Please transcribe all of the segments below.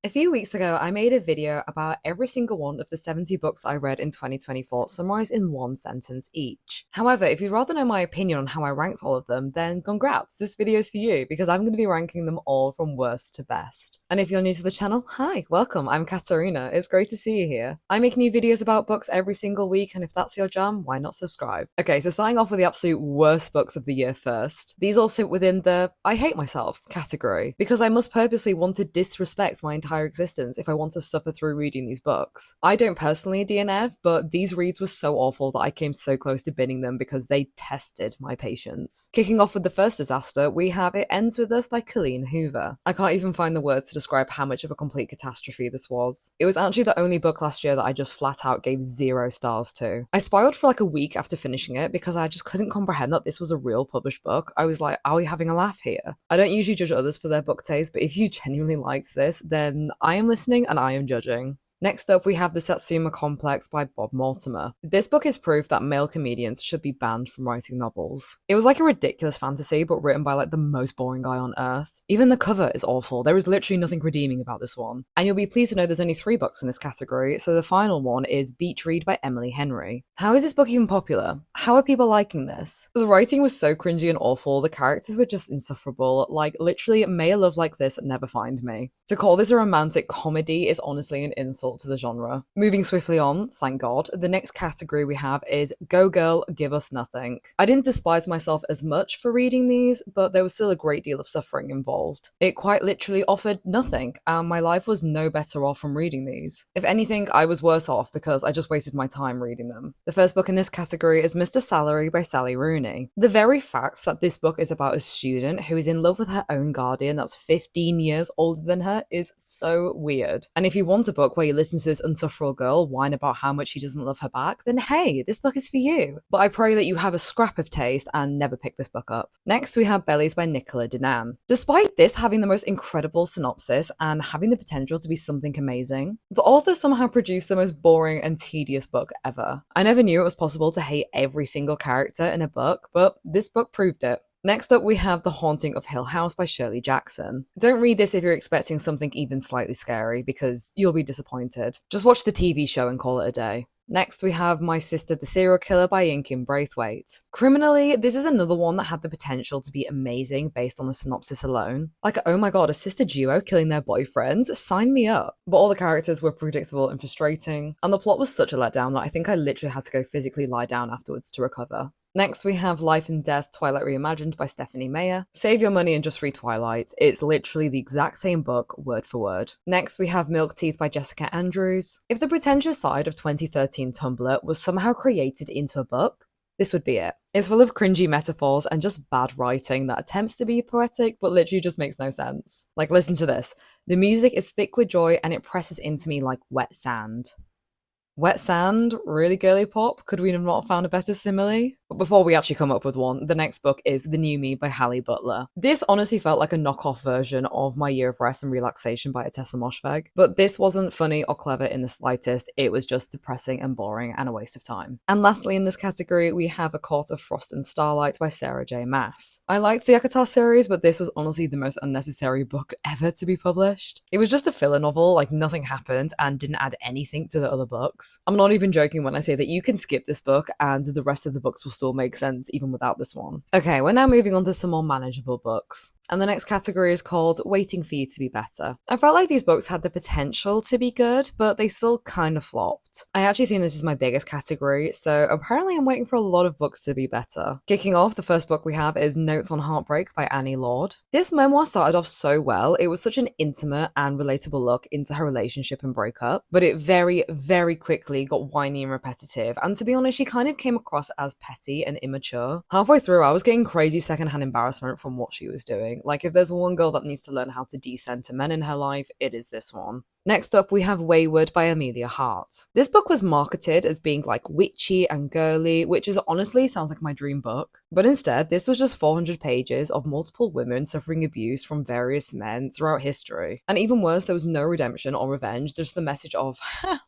A few weeks ago, I made a video about every single one of the 70 books I read in 2024, summarized in one sentence each. However, if you'd rather know my opinion on how I ranked all of them, then congrats, this video is for you because I'm going to be ranking them all from worst to best. And if you're new to the channel, hi, welcome, I'm Katerina. It's great to see you here. I make new videos about books every single week, and if that's your jam, why not subscribe? Okay, so starting off with the absolute worst books of the year first. These all sit within the I hate myself category because I must purposely want to disrespect my entire existence if I want to suffer through reading these books. I don't personally DNF, but these reads were so awful that I came so close to binning them because they tested my patience. Kicking off with the first disaster, we have It Ends With Us by Colleen Hoover. I can't even find the words to describe how much of a complete catastrophe this was. It was actually the only book last year that I just flat out gave 0 stars to. I spiraled for like a week after finishing it because I just couldn't comprehend that this was a real published book. I was like, are we having a laugh here? I don't usually judge others for their book taste, but if you genuinely liked this, then I am listening and I am judging. Next up, we have The Satsuma Complex by Bob Mortimer. This book is proof that male comedians should be banned from writing novels. It was like a ridiculous fantasy, but written by like the most boring guy on earth. Even the cover is awful. There is literally nothing redeeming about this one. And you'll be pleased to know there's only 3 books in this category, so the final one is Beach Read by Emily Henry. How is this book even popular? How are people liking this? The writing was so cringy and awful, the characters were just insufferable, like literally, may a love like this never find me. To call this a romantic comedy is honestly an insult to the genre. Moving swiftly on, thank God, the next category we have is Go Girl, Give Us Nothing. I didn't despise myself as much for reading these, but there was still a great deal of suffering involved. It quite literally offered nothing, and my life was no better off from reading these. If anything, I was worse off because I just wasted my time reading them. The first book in this category is Mr. Salary by Sally Rooney. The very fact that this book is about a student who is in love with her own guardian that's 15 years older than her is so weird. And if you want a book where you listen to this unsufferable girl whine about how much he doesn't love her back, then hey, this book is for you. But I pray that you have a scrap of taste and never pick this book up. Next, we have Bellies by Nicola Dinan. Despite this having the most incredible synopsis and having the potential to be something amazing, the author somehow produced the most boring and tedious book ever. I never knew it was possible to hate every single character in a book, but this book proved it. Next up, we have The Haunting of Hill House by Shirley Jackson. Don't read this if you're expecting something even slightly scary, because you'll be disappointed. Just watch the TV show and call it a day. Next, we have My Sister the Serial Killer by Inkin Braithwaite. Criminally, this is another one that had the potential to be amazing based on the synopsis alone. Like, oh my god, a sister duo killing their boyfriends? Sign me up. But all the characters were predictable and frustrating, and the plot was such a letdown that I think I literally had to go physically lie down afterwards to recover. Next, we have Life and Death Twilight Reimagined by Stephanie Meyer. Save your money and just read Twilight. It's literally the exact same book, word for word. Next, we have Milk Teeth by Jessica Andrews. If the pretentious side of 2013 Tumblr was somehow created into a book, this would be it. It's full of cringy metaphors and just bad writing that attempts to be poetic but literally just makes no sense. Like, listen to this. The music is thick with joy and it presses into me like wet sand. Wet sand? Really, girly pop? Could we have not found a better simile? But before we actually come up with one, the next book is The New Me by Hallie Butler. This honestly felt like a knockoff version of My Year of Rest and Relaxation by Atessa Moshfegh, but this wasn't funny or clever in the slightest, it was just depressing and boring and a waste of time. And lastly in this category, we have A Court of Frost and Starlight by Sarah J. Maas. I liked the ACOTAR series, but this was honestly the most unnecessary book ever to be published. It was just a filler novel, like nothing happened and didn't add anything to the other books. I'm not even joking when I say that you can skip this book and the rest of the books will still make sense even without this one. Okay, we're now moving on to some more manageable books. And the next category is called Waiting for You to Be Better. I felt like these books had the potential to be good, but they still kind of flopped. I actually think this is my biggest category, so apparently I'm waiting for a lot of books to be better. Kicking off, the first book we have is Notes on Heartbreak by Annie Lord. This memoir started off so well. It was such an intimate and relatable look into her relationship and breakup, but it very, very quickly got whiny and repetitive, and to be honest, she kind of came across as petty and immature. Halfway through, I was getting crazy secondhand embarrassment from what she was doing. Like, if there's one girl that needs to learn how to decenter men in her life, it is this one. Next up, we have Wayward by Amelia Hart. This book was marketed as being like witchy and girly, which is honestly sounds like my dream book. But instead, this was just 400 pages of multiple women suffering abuse from various men throughout history. And even worse, there was no redemption or revenge, just the message of,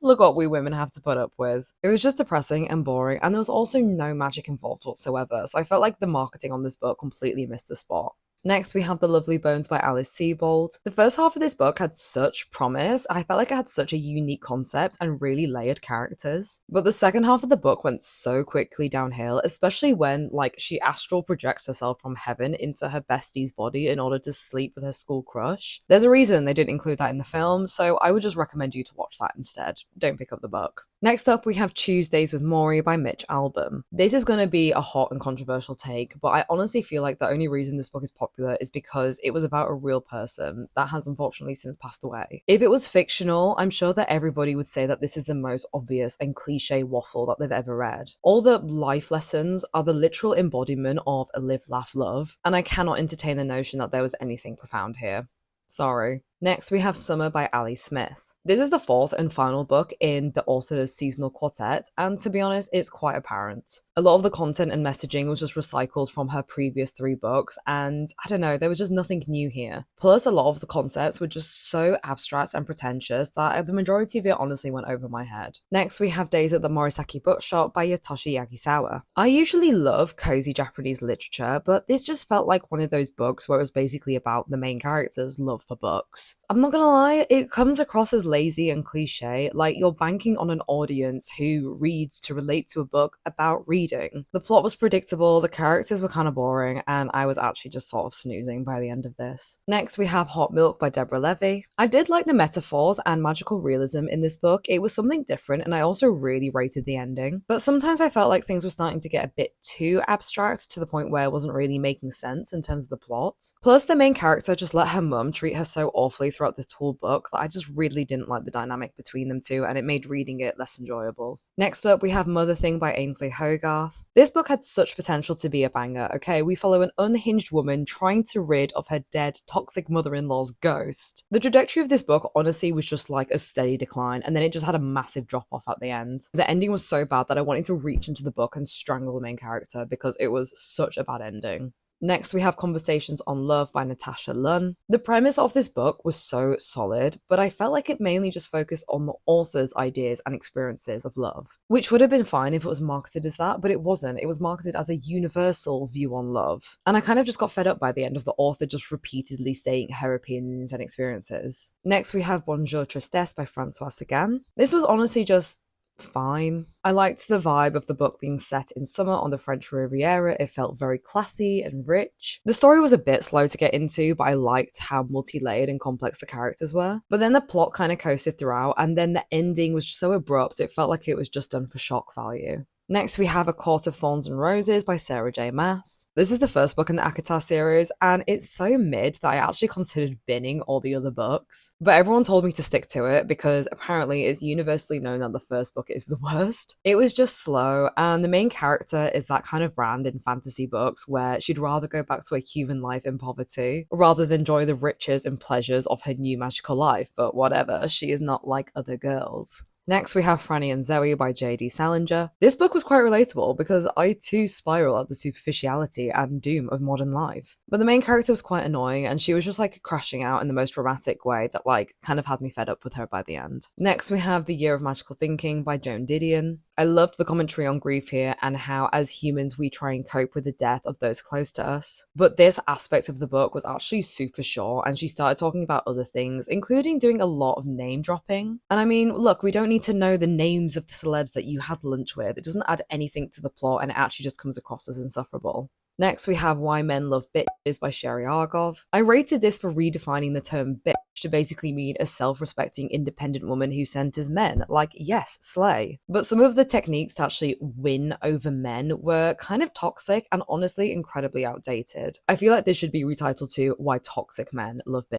look what we women have to put up with. It was just depressing and boring, and there was also no magic involved whatsoever, so I felt like the marketing on this book completely missed the spot. Next, we have The Lovely Bones by Alice Sebold. The first half of this book had such promise. I felt like it had such a unique concept and really layered characters. But the second half of the book went so quickly downhill, especially when, like, she astral projects herself from heaven into her bestie's body in order to sleep with her school crush. There's a reason they didn't include that in the film, so I would just recommend you to watch that instead. Don't pick up the book. Next up, we have Tuesdays with Maury by Mitch Albom. This is going to be a hot and controversial take, but I honestly feel like the only reason this book is popular is because it was about a real person that has unfortunately since passed away. If it was fictional, I'm sure that everybody would say that this is the most obvious and cliche waffle that they've ever read. All the life lessons are the literal embodiment of a live, laugh, love, and I cannot entertain the notion that there was anything profound here. Sorry. Next, we have Summer by Ali Smith. This is the fourth and final book in the author's seasonal quartet, and to be honest, it's quite apparent. A lot of the content and messaging was just recycled from her previous 3 books, and I don't know, there was just nothing new here. Plus, a lot of the concepts were just so abstract and pretentious that the majority of it honestly went over my head. Next, we have Days at the Morisaki Bookshop by Yotoshi Yagisawa. I usually love cozy Japanese literature, but this just felt like one of those books where it was basically about the main character's love for books. I'm not gonna lie, it comes across as lazy and cliche, like you're banking on an audience who reads to relate to a book about reading. The plot was predictable, the characters were kind of boring, and I was actually just sort of snoozing by the end of this. Next, we have Hot Milk by Deborah Levy. I did like the metaphors and magical realism in this book. It was something different, and I also really rated the ending. But sometimes I felt like things were starting to get a bit too abstract to the point where it wasn't really making sense in terms of the plot. Plus, the main character just let her mum treat her so awfully throughout this whole book that I just really didn't like the dynamic between them two, and it made reading it less enjoyable. Next up, we have Mother Thing by Ainsley Hogarth. This book had such potential to be a banger, okay? We follow an unhinged woman trying to rid of her dead, toxic mother-in-law's ghost. The trajectory of this book honestly was just like a steady decline, and then it just had a massive drop-off at the end. The ending was so bad that I wanted to reach into the book and strangle the main character because it was such a bad ending. Next, we have Conversations on Love by Natasha Lunn. The premise of this book was so solid, but I felt like it mainly just focused on the author's ideas and experiences of love, which would have been fine if it was marketed as that, but it wasn't. It was marketed as a universal view on love. And I kind of just got fed up by the end of the author just repeatedly stating her opinions and experiences. Next, we have Bonjour Tristesse by Francois Sagan. This was honestly just fine. I liked the vibe of the book being set in summer on the French Riviera. It felt very classy and rich. The story was a bit slow to get into, but I liked how multi-layered and complex the characters were. But then the plot kind of coasted throughout, and then the ending was so abrupt, it felt like it was just done for shock value. Next, we have A Court of Thorns and Roses by Sarah J. Maas. This is the first book in the ACOTAR series, and it's so mid that I actually considered binning all the other books. But everyone told me to stick to it because apparently it's universally known that the first book is the worst. It was just slow, and the main character is that kind of brand in fantasy books where she'd rather go back to a human life in poverty rather than enjoy the riches and pleasures of her new magical life. But whatever, she is not like other girls. Next, we have Franny and Zoe by J.D. Salinger. This book was quite relatable because I too spiral at the superficiality and doom of modern life. But the main character was quite annoying, and she was just like crashing out in the most dramatic way that like kind of had me fed up with her by the end. Next, we have The Year of Magical Thinking by Joan Didion. I loved the commentary on grief here and how as humans we try and cope with the death of those close to us. But this aspect of the book was actually super short, and she started talking about other things, including doing a lot of name dropping. And I mean, look, we don't need to know the names of the celebs that you had lunch with. It doesn't add anything to the plot, and it actually just comes across as insufferable. Next, we have Why Men Love Bitches by Sherry Argov. I rated this for redefining the term bitch to basically mean a self-respecting independent woman who centers men. Like, yes, slay. But some of the techniques to actually win over men were kind of toxic and honestly incredibly outdated. I feel like this should be retitled to Why Toxic Men Love Bitches.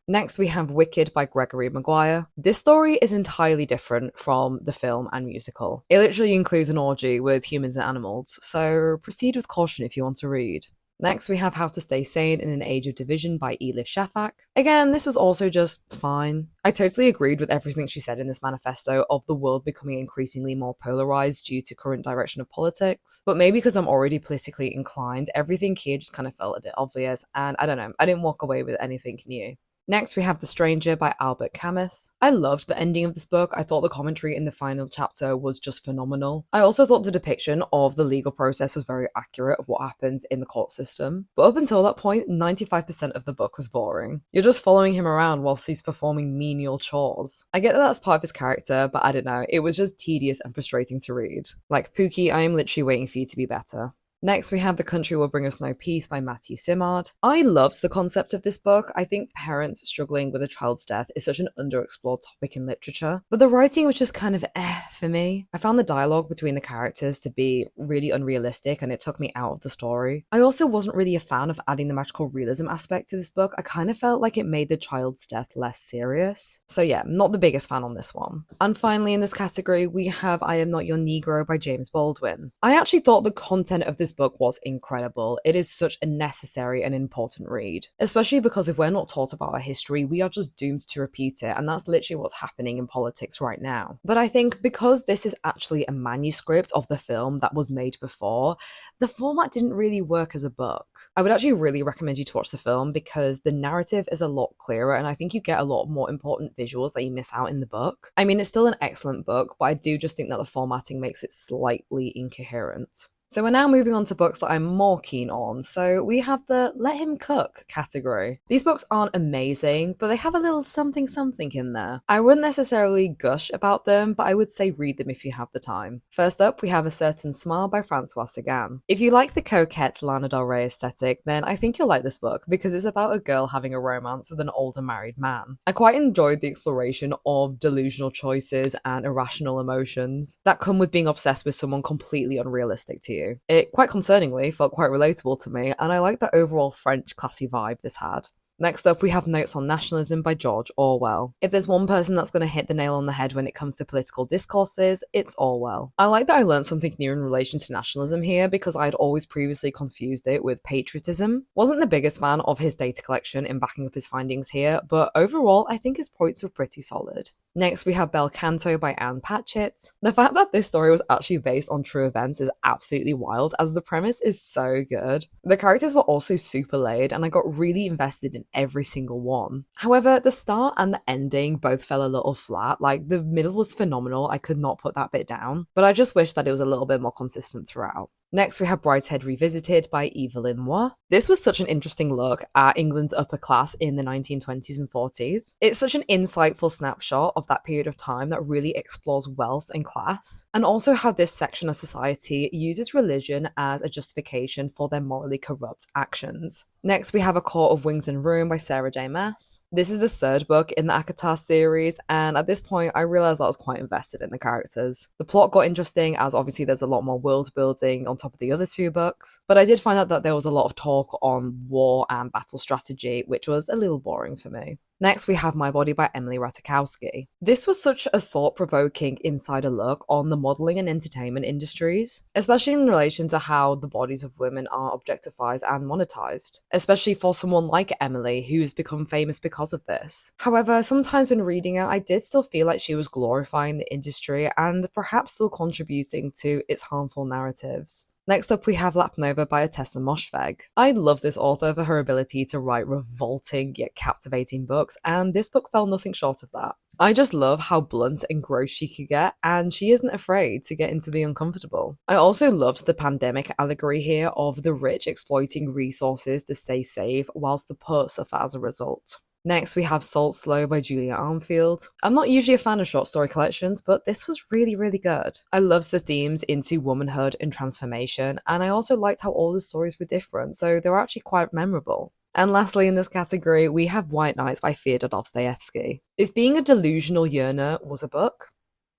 Next, we have Wicked by Gregory Maguire. This story is entirely different from the film and musical. It literally includes an orgy with humans and animals, so proceed with caution if you want to read. Next, we have How to Stay Sane in an Age of Division by Elif Shafak. Again, this was also just fine. I totally agreed with everything she said in this manifesto of the world becoming increasingly more polarized due to current direction of politics. But maybe because I'm already politically inclined, everything here just kind of felt a bit obvious, and I don't know, I didn't walk away with anything new. Next, we have The Stranger by Albert Camus. I loved the ending of this book. I thought the commentary in the final chapter was just phenomenal. I also thought the depiction of the legal process was very accurate of what happens in the court system. But up until that point, 95% of the book was boring. You're just following him around whilst he's performing menial chores. I get that that's part of his character, but I don't know, it was just tedious and frustrating to read. Like, Pookie, I am literally waiting for you to be better. Next, we have The Country Will Bring Us No Peace by Matthew Simard. I loved the concept of this book. I think parents struggling with a child's death is such an underexplored topic in literature, but the writing was just kind of for me. I found the dialogue between the characters to be really unrealistic and it took me out of the story. I also wasn't really a fan of adding the magical realism aspect to this book. I kind of felt like it made the child's death less serious. So yeah, not the biggest fan on this one. And finally in this category, we have I Am Not Your Negro by James Baldwin. I actually thought the content of this book was incredible. It is such a necessary and important read, especially because if we're not taught about our history, we are just doomed to repeat it, and that's literally what's happening in politics right now. But I think because this is actually a manuscript of the film that was made before, the format didn't really work as a book. I would actually really recommend you to watch the film because the narrative is a lot clearer and I think you get a lot more important visuals that you miss out in the book. I mean, it's still an excellent book, but I do just think that the formatting makes it slightly incoherent. So we're now moving on to books that I'm more keen on. So we have the Let Him Cook category. These books aren't amazing, but they have a little something something in there. I wouldn't necessarily gush about them, but I would say read them if you have the time. First up, we have A Certain Smile by Francois Sagan. If you like the coquette Lana Del Rey aesthetic, then I think you'll like this book because it's about a girl having a romance with an older married man. I quite enjoyed the exploration of delusional choices and irrational emotions that come with being obsessed with someone completely unrealistic to you. It, quite concerningly, felt quite relatable to me, and I like the overall French classy vibe this had. Next up, we have Notes on Nationalism by George Orwell. If there's one person that's going to hit the nail on the head when it comes to political discourses, it's Orwell. I like that I learned something new in relation to nationalism here because I'd always previously confused it with patriotism. Wasn't the biggest fan of his data collection in backing up his findings here, but overall, I think his points were pretty solid. Next, we have Bel Canto by Anne Patchett. The fact that this story was actually based on true events is absolutely wild, as the premise is so good. The characters were also super laid, and I got really invested in every single one. However, the start and the ending both fell a little flat. Like, the middle was phenomenal, I could not put that bit down, but I just wish that it was a little bit more consistent throughout. Next, we have Brideshead Revisited by Evelyn Moore. This was such an interesting look at England's upper class in the 1920s and 40s. It's such an insightful snapshot of that period of time that really explores wealth and class, and also how this section of society uses religion as a justification for their morally corrupt actions. Next, we have A Court of Wings and Ruin by Sarah J. Maas. This is the third book in the ACOTAR series, and at this point, I realised I was quite invested in the characters. The plot got interesting, as obviously there's a lot more world building on top of the other two books, but I did find out that there was a lot of talk on war and battle strategy, which was a little boring for me. Next, we have My Body by Emily Ratajkowski. This was such a thought-provoking insider look on the modelling and entertainment industries, especially in relation to how the bodies of women are objectified and monetized, especially for someone like Emily, who has become famous because of this. However, sometimes when reading it, I did still feel like she was glorifying the industry and perhaps still contributing to its harmful narratives. Next up, we have Lapnova by Atessa Moshfegh. I love this author for her ability to write revolting yet captivating books, and this book fell nothing short of that. I just love how blunt and gross she could get, and she isn't afraid to get into the uncomfortable. I also loved the pandemic allegory here of the rich exploiting resources to stay safe whilst the poor suffer as a result. Next, we have Salt Slow by Julia Armfield. I'm not usually a fan of short story collections, but this was really, really good. I loved the themes into womanhood and transformation, and I also liked how all the stories were different, so they were actually quite memorable. And lastly in this category, we have White Nights by Fyodor Dostoevsky. If being a delusional yearner was a book,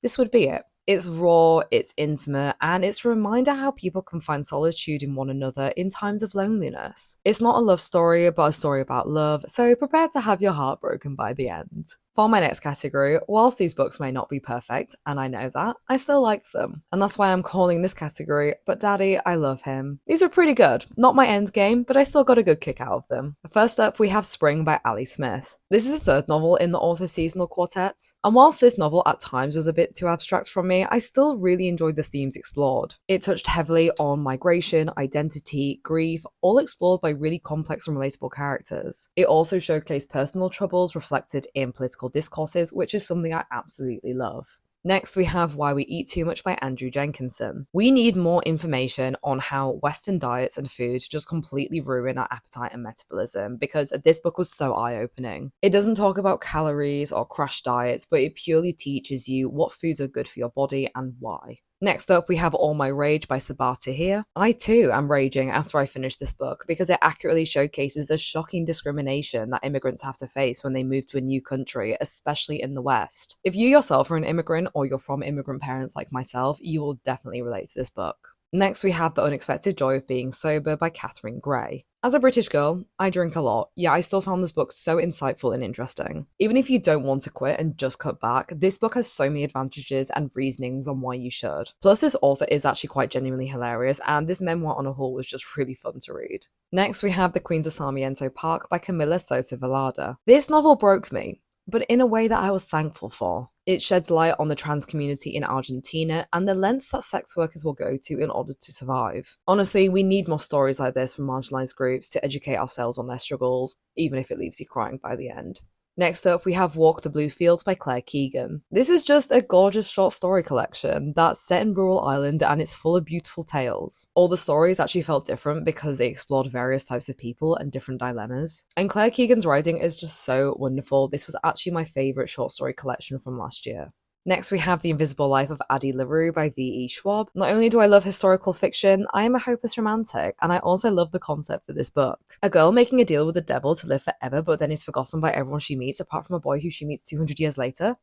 this would be it. It's raw, it's intimate, and it's a reminder how people can find solitude in one another in times of loneliness. It's not a love story, but a story about love, so prepare to have your heart broken by the end. For my next category, whilst these books may not be perfect, and I know that, I still liked them. And that's why I'm calling this category, But Daddy, I Love Him. These are pretty good. Not my end game, but I still got a good kick out of them. First up, we have Spring by Ali Smith. This is the third novel in the author seasonal quartet. And whilst this novel at times was a bit too abstract from me, I still really enjoyed the themes explored. It touched heavily on migration, identity, grief, all explored by really complex and relatable characters. It also showcased personal troubles reflected in political discourses, which is something I absolutely love. Next, we have Why We Eat Too Much by Andrew Jenkinson. We need more information on how Western diets and food just completely ruin our appetite and metabolism, because this book was so eye-opening. It doesn't talk about calories or crash diets, but it purely teaches you what foods are good for your body and why. Next up, we have All My Rage by Sabaa Tahir. I too am raging after I finished this book because it accurately showcases the shocking discrimination that immigrants have to face when they move to a new country, especially in the West. If you yourself are an immigrant or you're from immigrant parents like myself, you will definitely relate to this book. Next, we have The Unexpected Joy of Being Sober by Catherine Gray. As a British girl, I drink a lot, yet I still found this book so insightful and interesting. Even if you don't want to quit and just cut back, this book has so many advantages and reasonings on why you should. Plus, this author is actually quite genuinely hilarious, and this memoir on a whole was just really fun to read. Next, we have The Queens of Sarmiento Park by Camila Sosa Velada. This novel broke me, but in a way that I was thankful for. It sheds light on the trans community in Argentina and the length that sex workers will go to in order to survive. Honestly, we need more stories like this from marginalised groups to educate ourselves on their struggles, even if it leaves you crying by the end. Next up, we have Walk the Blue Fields by Claire Keegan. This is just a gorgeous short story collection that's set in rural Ireland and it's full of beautiful tales. All the stories actually felt different because they explored various types of people and different dilemmas. And Claire Keegan's writing is just so wonderful. This was actually my favourite short story collection from last year. Next, we have The Invisible Life of Addie LaRue by V.E. Schwab. Not only do I love historical fiction, I am a hopeless romantic, and I also love the concept for this book. A girl making a deal with the devil to live forever, but then is forgotten by everyone she meets, apart from a boy who she meets 200 years later?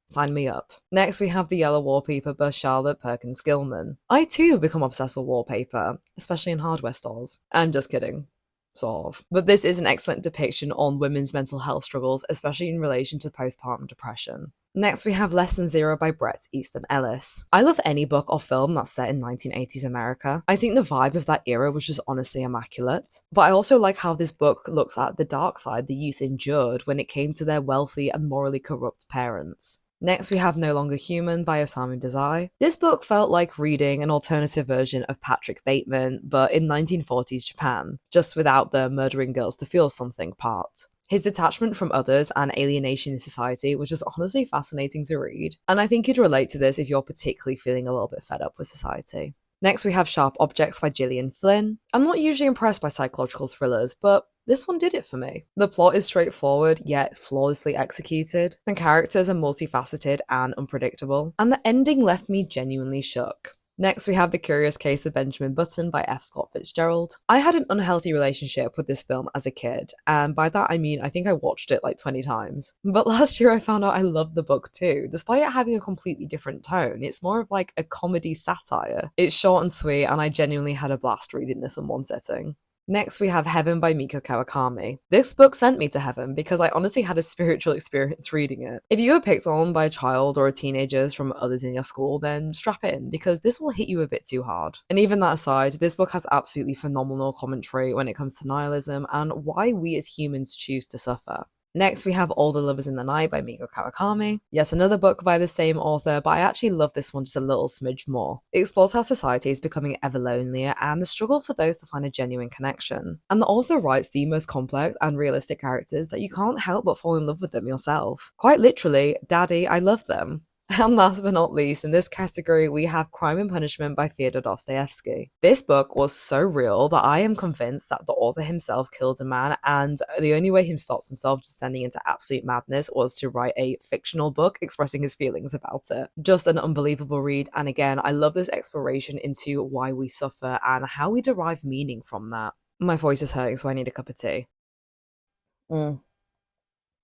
Sign me up. Next, we have The Yellow Wallpaper by Charlotte Perkins Gilman. I too have become obsessed with wallpaper, especially in hardware stores. I'm just kidding. Sort of. But this is an excellent depiction on women's mental health struggles, especially in relation to postpartum depression. Next, we have Less Than Zero by Bret Easton Ellis. I love any book or film that's set in 1980s America. I think the vibe of that era was just honestly immaculate. But I also like how this book looks at the dark side the youth endured when it came to their wealthy and morally corrupt parents. Next, we have No Longer Human by Osamu Dazai. This book felt like reading an alternative version of Patrick Bateman, but in 1940s Japan, just without the murdering girls to feel something part. His detachment from others and alienation in society was just honestly fascinating to read, and I think you'd relate to this if you're particularly feeling a little bit fed up with society. Next, we have Sharp Objects by Gillian Flynn. I'm not usually impressed by psychological thrillers, but this one did it for me. The plot is straightforward, yet flawlessly executed. The characters are multifaceted and unpredictable, and the ending left me genuinely shook. Next, we have The Curious Case of Benjamin Button by F. Scott Fitzgerald. I had an unhealthy relationship with this film as a kid, and by that I mean I think I watched it like 20 times. But last year I found out I loved the book too, despite it having a completely different tone. It's more of like a comedy satire. It's short and sweet, and I genuinely had a blast reading this in one sitting. Next, we have Heaven by Miko Kawakami. This book sent me to heaven because I honestly had a spiritual experience reading it. If you were picked on by a child or teenagers from others in your school, then strap in because this will hit you a bit too hard. And even that aside, this book has absolutely phenomenal commentary when it comes to nihilism and why we as humans choose to suffer. Next, we have All the Lovers in the Night by Miko Kawakami. Yes, another book by the same author, but I actually love this one just a little smidge more. It explores how society is becoming ever lonelier and the struggle for those to find a genuine connection. And the author writes the most complex and realistic characters that you can't help but fall in love with them yourself. Quite literally, Daddy, I love them. And last but not least, in this category, we have Crime and Punishment by Fyodor Dostoevsky. This book was so real that I am convinced that the author himself killed a man, and the only way he stopped himself descending into absolute madness was to write a fictional book expressing his feelings about it. Just an unbelievable read, and again, I love this exploration into why we suffer and how we derive meaning from that. My voice is hurting, so I need a cup of tea.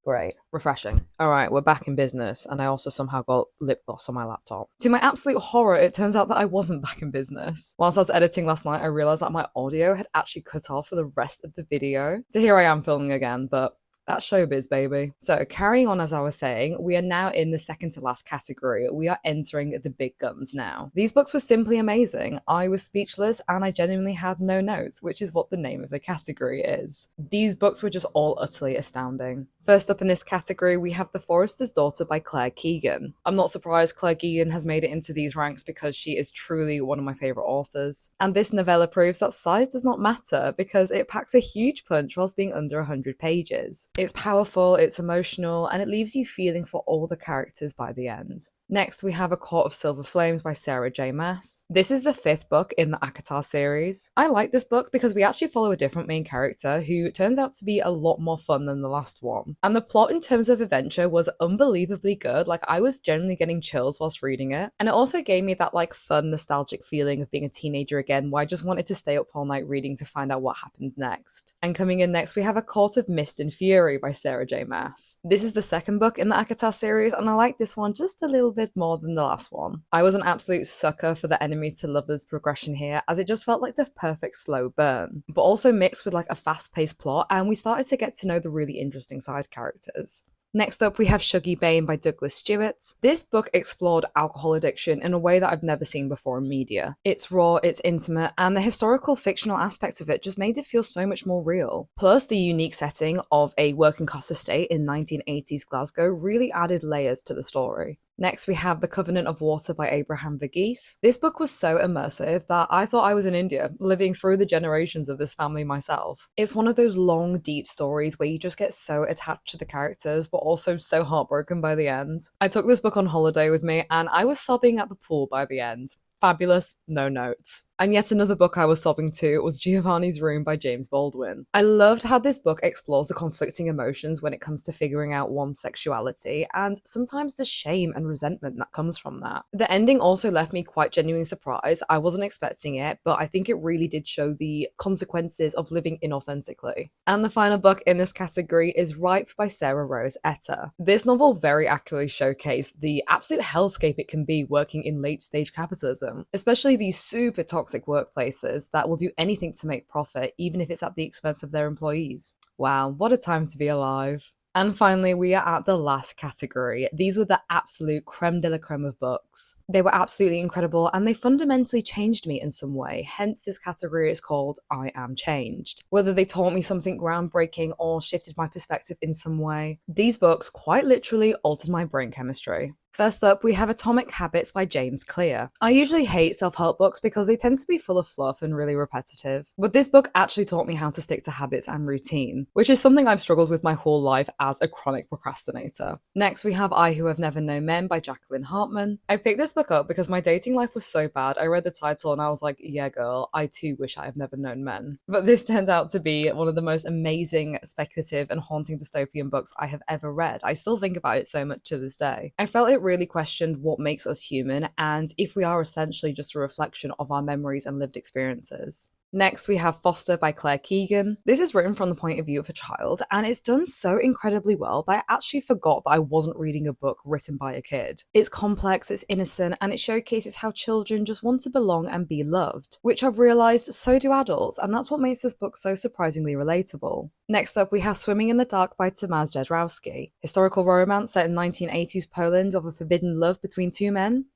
Great. Refreshing. All right, we're back in business, and I also somehow got lip gloss on my laptop. To my absolute horror, it turns out that I wasn't back in business. Whilst I was editing last night, I realised that my audio had actually cut off for the rest of the video. So here I am filming again, but That's showbiz, baby. So, carrying on as I was saying, we are now in the second to last category. We are entering the big guns now. These books were simply amazing. I was speechless and I genuinely had no notes, which is what the name of the category is. These books were just all utterly astounding. First up in this category, we have The Forester's Daughter by Claire Keegan. I'm not surprised Claire Keegan has made it into these ranks because she is truly one of my favourite authors. And this novella proves that size does not matter because it packs a huge punch whilst being under 100 pages. It's powerful, it's emotional, and it leaves you feeling for all the characters by the end. Next, we have A Court of Silver Flames by Sarah J. Maas. This is the 5th book in the ACOTAR series. I like this book because we actually follow a different main character who turns out to be a lot more fun than the last one. And the plot in terms of adventure was unbelievably good. Like, I was genuinely getting chills whilst reading it. And it also gave me that like fun, nostalgic feeling of being a teenager again, where I just wanted to stay up all night reading to find out what happened next. And coming in next, we have A Court of Mist and Fury by Sarah J. Maas. This is the 2nd book in the ACOTAR series, and I like this one just a little bit more than the last one. I was an absolute sucker for the enemies to lovers progression here, as it just felt like the perfect slow burn, but also mixed with like a fast-paced plot, and we started to get to know the really interesting side characters. Next up, we have Shuggie Bain by Douglas Stewart. This book explored alcohol addiction in a way that I've never seen before in media. It's raw, it's intimate, and the historical fictional aspects of it just made it feel so much more real. Plus, the unique setting of a working class estate in 1980s Glasgow really added layers to the story. Next, we have The Covenant of Water by Abraham Verghese. This book was so immersive that I thought I was in India, living through the generations of this family myself. It's one of those long, deep stories where you just get so attached to the characters, but also so heartbroken by the end. I took this book on holiday with me, and I was sobbing at the pool by the end. Fabulous, no notes. And yet another book I was sobbing to was Giovanni's Room by James Baldwin. I loved how this book explores the conflicting emotions when it comes to figuring out one's sexuality, and sometimes the shame and resentment that comes from that. The ending also left me quite genuinely surprised. I wasn't expecting it, but I think it really did show the consequences of living inauthentically. And the final book in this category is Ripe by Sarah Rose Etter. This novel very accurately showcased the absolute hellscape it can be working in late-stage capitalism, especially these super toxic workplaces that will do anything to make profit, even if it's at the expense of their employees. Wow, what a time to be alive. And finally, we are at the last category. These were the absolute creme de la creme of books. They were absolutely incredible and they fundamentally changed me in some way. Hence, this category is called I Am Changed. Whether they taught me something groundbreaking or shifted my perspective in some way, these books quite literally altered my brain chemistry. First up, we have Atomic Habits by James Clear. I usually hate self-help books because they tend to be full of fluff and really repetitive, but this book actually taught me how to stick to habits and routine, which is something I've struggled with my whole life as a chronic procrastinator. Next, we have I Who Have Never Known Men by Jacqueline Hartman. I picked this book up because my dating life was so bad. I read the title and I was like, yeah girl, I too wish I have never known men. But this turned out to be one of the most amazing, speculative and haunting dystopian books I have ever read. I still think about it so much to this day. I felt it really questioned what makes us human and if we are essentially just a reflection of our memories and lived experiences. Next, we have Foster by Claire Keegan. This is written from the point of view of a child, and it's done so incredibly well that I actually forgot that I wasn't reading a book written by a kid. It's complex, it's innocent, and it showcases how children just want to belong and be loved, which I've realised so do adults, and that's what makes this book so surprisingly relatable. Next up, we have Swimming in the Dark by Tomasz Jedrzejewski. Historical romance set in 1980s Poland of a forbidden love between two men.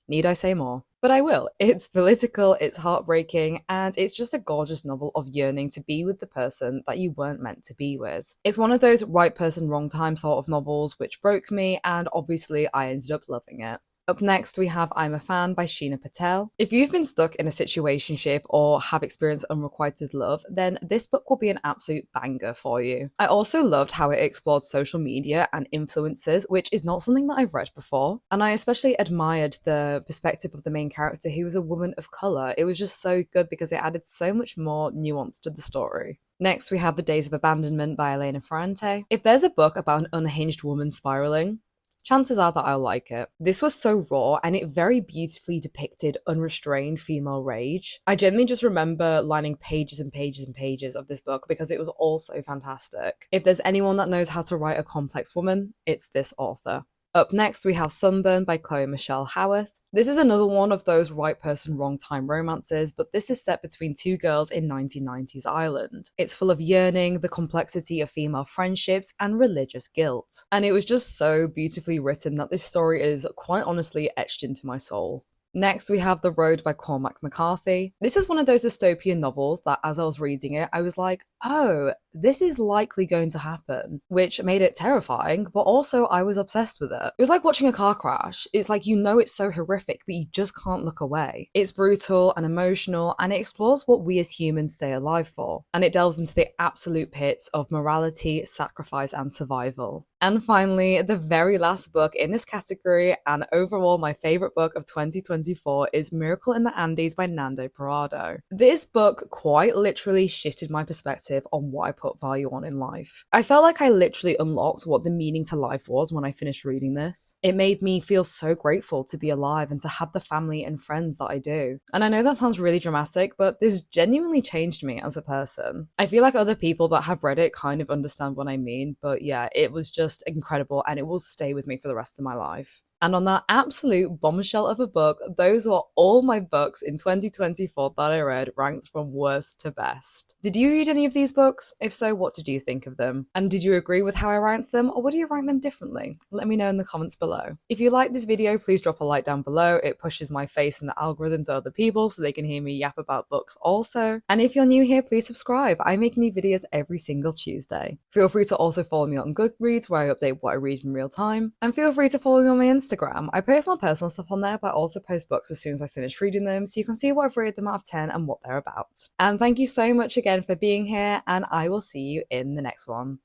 Need I say more? But I will. It's political, it's heartbreaking, and it's just a gorgeous novel of yearning to be with the person that you weren't meant to be with. It's one of those right person, wrong time sort of novels which broke me, and obviously I ended up loving it. Up next, we have I'm a Fan by Sheena Patel. If you've been stuck in a situationship or have experienced unrequited love, then this book will be an absolute banger for you. I also loved how it explored social media and influences, which is not something that I've read before. And I especially admired the perspective of the main character, who was a woman of colour. It was just so good because it added so much more nuance to the story. Next, we have The Days of Abandonment by Elena Ferrante. If there's a book about an unhinged woman spiralling, chances are that I'll like it. This was so raw and it very beautifully depicted unrestrained female rage. I genuinely just remember lining pages and pages and pages of this book because it was all so fantastic. If there's anyone that knows how to write a complex woman, it's this author. Up next, we have Sunburn by Chloe Michelle Howarth. This is another one of those right person, wrong time romances, but this is set between two girls in 1990s Ireland. It's full of yearning, the complexity of female friendships, and religious guilt. And it was just so beautifully written that this story is quite honestly etched into my soul. Next, we have The Road by Cormac McCarthy. This is one of those dystopian novels that, as I was reading it, I was like, oh, this is likely going to happen, which made it terrifying, but also I was obsessed with it. It was like watching a car crash. It's like you know it's so horrific, but you just can't look away. It's brutal and emotional, and it explores what we as humans stay alive for. And it delves into the absolute pits of morality, sacrifice, and survival. And finally, the very last book in this category, and overall my favourite book of 2024, is Miracle in the Andes by Nando Parrado. This book quite literally shifted my perspective on what I put value on in life. I felt like I literally unlocked what the meaning to life was when I finished reading this. It made me feel so grateful to be alive and to have the family and friends that I do. And I know that sounds really dramatic, but this genuinely changed me as a person. I feel like other people that have read it kind of understand what I mean, but yeah, it was just incredible and it will stay with me for the rest of my life. And on that absolute bombshell of a book, those were all my books in 2024 that I read, ranked from worst to best. Did you read any of these books? If so, what did you think of them? And did you agree with how I ranked them, or would you rank them differently? Let me know in the comments below. If you like this video, please drop a like down below. It pushes my face in the algorithm to other people so they can hear me yap about books also. And if you're new here, please subscribe. I make new videos every single Tuesday. Feel free to also follow me on Goodreads, where I update what I read in real time. And feel free to follow me on my Instagram. I post my personal stuff on there, but I also post books as soon as I finish reading them, so you can see what I've rated them out of 10 and what they're about. And thank you so much again for being here, and I will see you in the next one.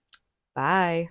Bye!